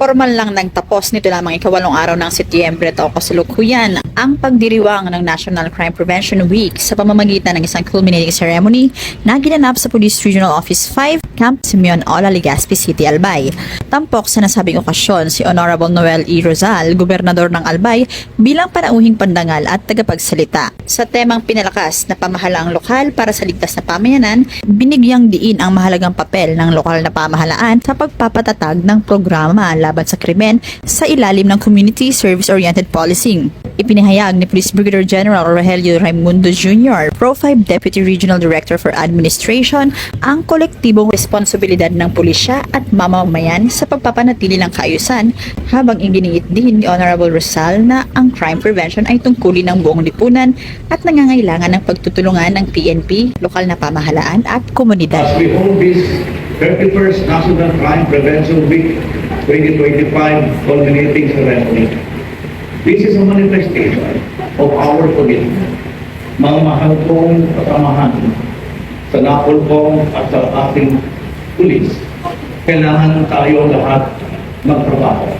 Formal lang nagtapos nito lamang ikawalong araw ng Setyembre taong kasalukuyan ang pagdiriwang ng National Crime Prevention Week sa pamamagitan ng isang culminating ceremony na ginanap sa Police Regional Office 5, Camp Simeon Ola, Legazpi City, Albay. Tampok sa nasabing okasyon si Honorable Noel E. Rosal, Gobernador ng Albay, bilang panauhing pandangal at tagapagsalita. Sa temang pinalakas na pamahalaang lokal para sa ligtas na pamayanan, binigyang diin ang mahalagang papel ng lokal na pamahalaan sa pagpapatatag ng programa laban sa krimen sa ilalim ng Community Service-Oriented Policing. Ipinahayag ni Police Brigadier General Rogelio Raimundo Jr., Pro-5 Deputy Regional Director for Administration, ang kolektibong responsibilidad ng pulisya at mamamayan sa pagpapanatili ng kaayusan, habang iginiit din ni Honorable Rosal na ang crime prevention ay tungkulin ng buong lipunan at nangangailangan ng pagtutulungan ng PNP, lokal na pamahalaan at komunidad. As we hold this 31st National Crime Prevention Week 2025 culminating ceremony, this is a manifestation of our commitment. Mga mahal kong kasamahan sa napulpong at sa ating pulis, kailangan tayo lahat magtrabaho.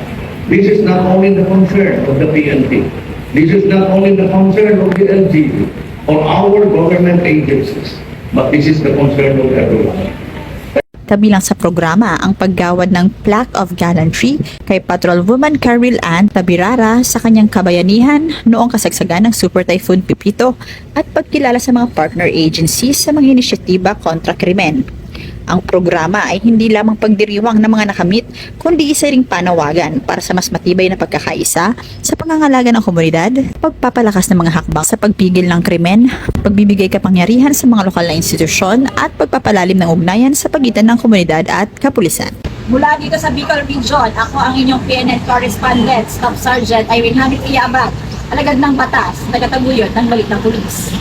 This is not only the concern of the PNP. This is not only the concern of the LGU or our government agencies, but this is the concern of everyone. Kabilang sa programa ang paggawad ng Plaque of Gallantry kay Patrolwoman Caril Ann Tabirara sa kanyang kabayanihan noong kasagsagan ng Super Typhoon Pipito at pagkilala sa mga partner agencies sa mga inisyatiba kontra krimen. Ang programa ay hindi lamang pagdiriwang ng mga nakamit, kundi isa ring panawagan para sa mas matibay na pagkakaisa sa pangangalaga ng komunidad, pagpapalakas ng mga hakbang sa pagpigil ng krimen, pagbibigay kapangyarihan sa mga lokal na institusyon at pagpapalalim ng ugnayan sa pagitan ng komunidad at kapulisan. Mula dito sa Bicol Region, ako ang inyong PNN Correspondent, Staff Sergeant Irene Hamid Iyabag, alagad ng batas, tagataguyod ng Balitang Pulis.